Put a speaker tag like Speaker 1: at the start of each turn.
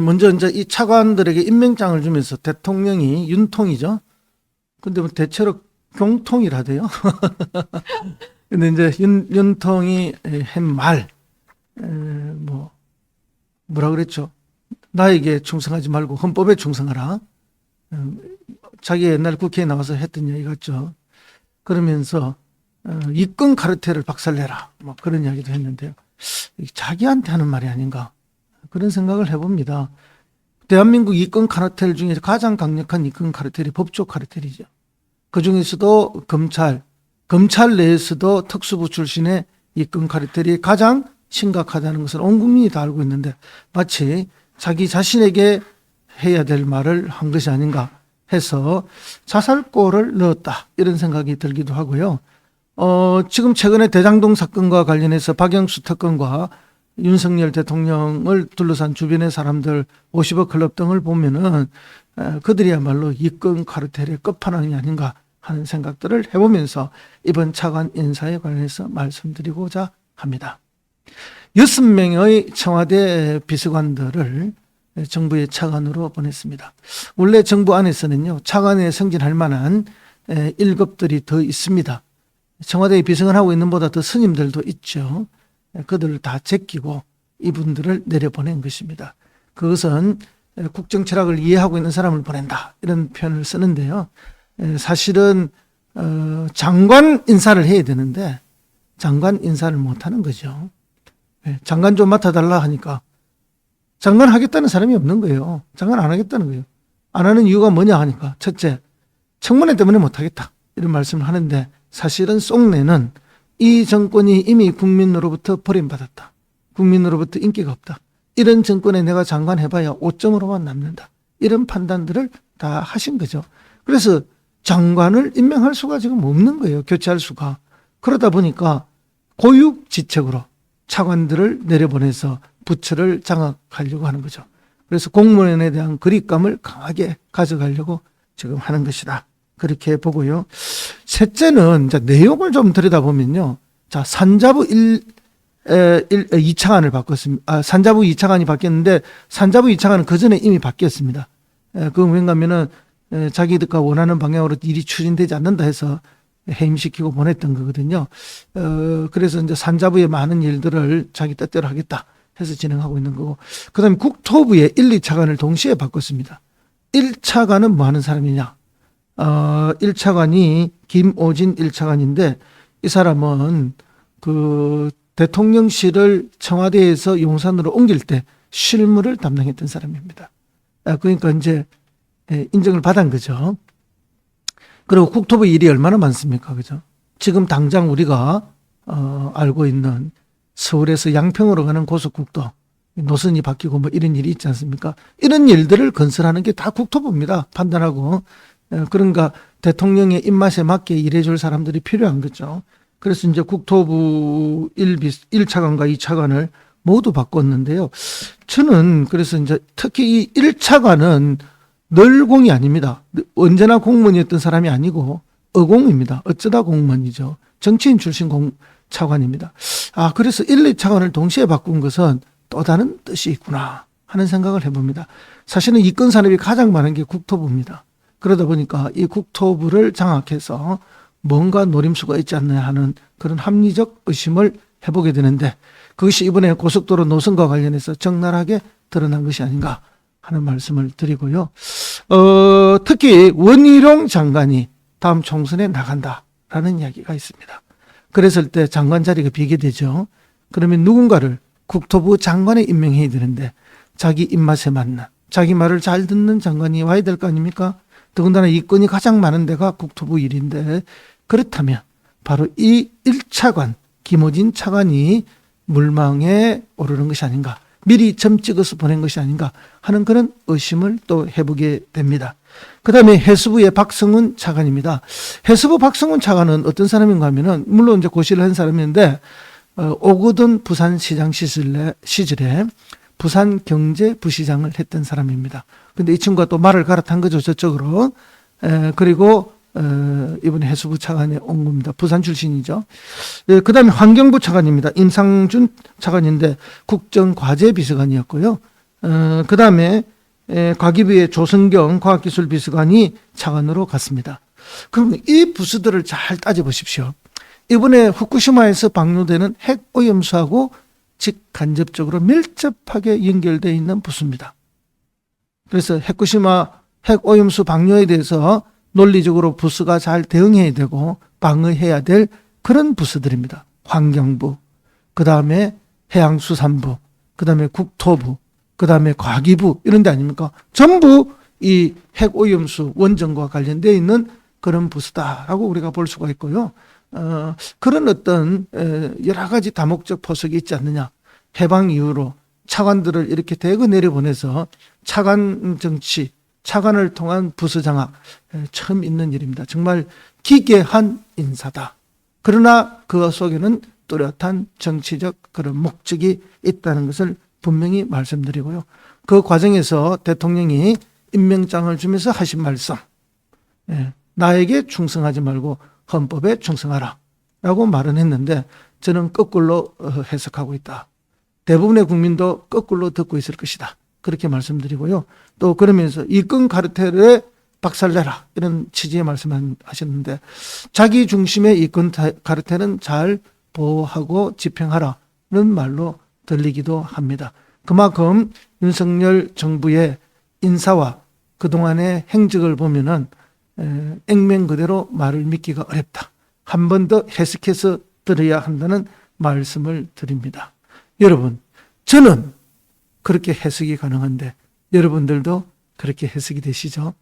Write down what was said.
Speaker 1: 먼저 이제 이 차관들에게 임명장을 주면서 대통령이 윤통이죠. 근데 뭐 대체로 경통이라대요. 근데 이제 윤통이 한 말, 뭐라 그랬죠? 나에게 충성하지 말고 헌법에 충성하라. 자기 옛날 국회에 나와서 했던 얘기 같죠. 그러면서 이권 카르텔을 박살내라. 뭐 그런 이야기도 했는데요. 자기한테 하는 말이 아닌가 그런 생각을 해봅니다. 대한민국 이권 카르텔 중에서 가장 강력한 이권 카르텔이 법조 카르텔이죠. 그 중에서도 검찰 내에서도 특수부 출신의 이권 카르텔이 가장 심각하다는 것을 온 국민이 다 알고 있는데 마치 자기 자신에게 해야 될 말을 한 것이 아닌가 해서 자살골을 넣었다 이런 생각이 들기도 하고요. 지금 최근에 대장동 사건과 관련해서 박영수 특검과 윤석열 대통령을 둘러싼 주변의 사람들 50억 클럽 등을 보면은 그들이야말로 이권 카르텔의 끝판왕이 아닌가 하는 생각들을 해보면서 이번 차관 인사에 관해서 말씀드리고자 합니다. 6명의 청와대 비서관들을 정부의 차관으로 보냈습니다. 원래 정부 안에서는요, 차관에 승진할 만한 1급들이 더 있습니다. 청와대에 비서관하고 있는 보다 더 스님들도 있죠. 그들을 다 제끼고 이분들을 내려보낸 것입니다. 그것은 국정 철학을 이해하고 있는 사람을 보낸다 이런 표현을 쓰는데요. 사실은 장관 인사를 해야 되는데 장관 인사를 못하는 거죠. 장관 좀 맡아달라 하니까 장관 하겠다는 사람이 없는 거예요. 장관 안 하겠다는 거예요. 안 하는 이유가 뭐냐 하니까 첫째, 청문회 때문에 못하겠다 이런 말씀을 하는데 사실은 속내는 이 정권이 이미 국민으로부터 버림받았다. 국민으로부터 인기가 없다. 이런 정권에 내가 장관 해봐야 5점으로만 남는다. 이런 판단들을 다 하신 거죠. 그래서 장관을 임명할 수가 지금 없는 거예요. 교체할 수가. 그러다 보니까 고육지책으로 차관들을 내려보내서 부처를 장악하려고 하는 거죠. 그래서 공무원에 대한 거리감을 강하게 가져가려고 지금 하는 것이다. 그렇게 보고요. 셋째는 이제 내용을 좀 들여다보면요. 자, 산자부 2차관을 바꿨습니다. 산자부 2차관이 바뀌었는데 산자부 2차관은 그 전에 이미 바뀌었습니다. 그건 왜냐하면은 자기들과 원하는 방향으로 일이 추진되지 않는다 해서 해임시키고 보냈던 거거든요. 그래서 이제 산자부의 많은 일들을 자기 뜻대로 하겠다 해서 진행하고 있는 거고. 그 다음에 국토부의 1, 2차관을 동시에 바꿨습니다. 1차관은 뭐 하는 사람이냐? 1차관이 김오진 1차관인데 이 사람은 그 대통령실을 청와대에서 용산으로 옮길 때 실무를 담당했던 사람입니다. 그러니까 이제 인정을 받은 거죠. 그리고 국토부 일이 얼마나 많습니까? 그죠? 지금 당장 우리가 알고 있는 서울에서 양평으로 가는 고속국도 노선이 바뀌고 뭐 이런 일이 있지 않습니까? 이런 일들을 건설하는 게 다 국토부입니다. 판단하고. 그러니까 대통령의 입맛에 맞게 일해줄 사람들이 필요한 거죠. 그래서 이제 국토부 1차관과 2차관을 모두 바꿨는데요. 저는 그래서 이제 특히 이 1차관은 늘 공이 아닙니다. 언제나 공무원이었던 사람이 아니고 어공입니다. 어쩌다 공무원이죠. 정치인 출신 차관입니다. 그래서 1, 2차관을 동시에 바꾼 것은 또 다른 뜻이 있구나 하는 생각을 해봅니다. 사실은 이권 산업이 가장 많은 게 국토부입니다. 그러다 보니까 이 국토부를 장악해서 뭔가 노림수가 있지 않나 하는 그런 합리적 의심을 해보게 되는데 그것이 이번에 고속도로 노선과 관련해서 적나라하게 드러난 것이 아닌가 하는 말씀을 드리고요. 특히 원희룡 장관이 다음 총선에 나간다라는 이야기가 있습니다. 그랬을 때 장관 자리가 비게 되죠. 그러면 누군가를 국토부 장관에 임명해야 되는데 자기 입맛에 맞는 자기 말을 잘 듣는 장관이 와야 될 거 아닙니까? 더군다나 이권이 가장 많은 데가 국토부 일인데 그렇다면 바로 이 1차관 김오진 차관이 물망에 오르는 것이 아닌가, 미리 점 찍어서 보낸 것이 아닌가 하는 그런 의심을 또 해보게 됩니다. 그 다음에 해수부의 박성훈 차관입니다. 해수부 박성훈 차관은 어떤 사람인가 하면은 물론 이제 고시를 한 사람인데 오거돈 부산시장 시절에 부산경제부시장을 했던 사람입니다. 근데 이 친구가 또 말을 갈아탄 거죠, 저쪽으로. 그리고 이번에 해수부 차관에 온 겁니다. 부산 출신이죠. 그 다음에 환경부 차관입니다. 임상준 차관인데 국정과제비서관이었고요. 그 다음에 과기부의 조성경 과학기술비서관이 차관으로 갔습니다. 그럼 이 부서들을 잘 따져보십시오. 이번에 후쿠시마에서 방류되는 핵오염수하고 직간접적으로 밀접하게 연결되어 있는 부서입니다. 그래서 후쿠시마 핵오염수 방류에 대해서 논리적으로 부서가 잘 대응해야 되고 방어해야 될 그런 부서들입니다. 환경부, 그 다음에 해양수산부, 그 다음에 국토부, 그 다음에 과기부 이런 데 아닙니까? 전부 이 핵오염수 원전과 관련되어 있는 그런 부서다라고 우리가 볼 수가 있고요. 그런 어떤 여러 가지 다목적 포석이 있지 않느냐. 해방 이후로 차관들을 이렇게 대거 내려보내서 차관 정치, 차관을 통한 부서 장악 처음 있는 일입니다. 정말 기괴한 인사다. 그러나 그 속에는 뚜렷한 정치적 그런 목적이 있다는 것을 분명히 말씀드리고요. 그 과정에서 대통령이 임명장을 주면서 하신 말씀, 나에게 충성하지 말고 헌법에 충성하라 라고 말은 했는데 저는 거꾸로 해석하고 있다. 대부분의 국민도 거꾸로 듣고 있을 것이다. 그렇게 말씀드리고요. 또 그러면서 이권 카르텔에 박살내라 이런 취지의 말씀하셨는데 자기 중심의 이권 카르텔은 잘 보호하고 집행하라는 말로 들리기도 합니다. 그만큼 윤석열 정부의 인사와 그동안의 행적을 보면은 액면 그대로 말을 믿기가 어렵다. 한 번 더 해석해서 들어야 한다는 말씀을 드립니다. 여러분, 저는 그렇게 해석이 가능한데 여러분들도 그렇게 해석이 되시죠?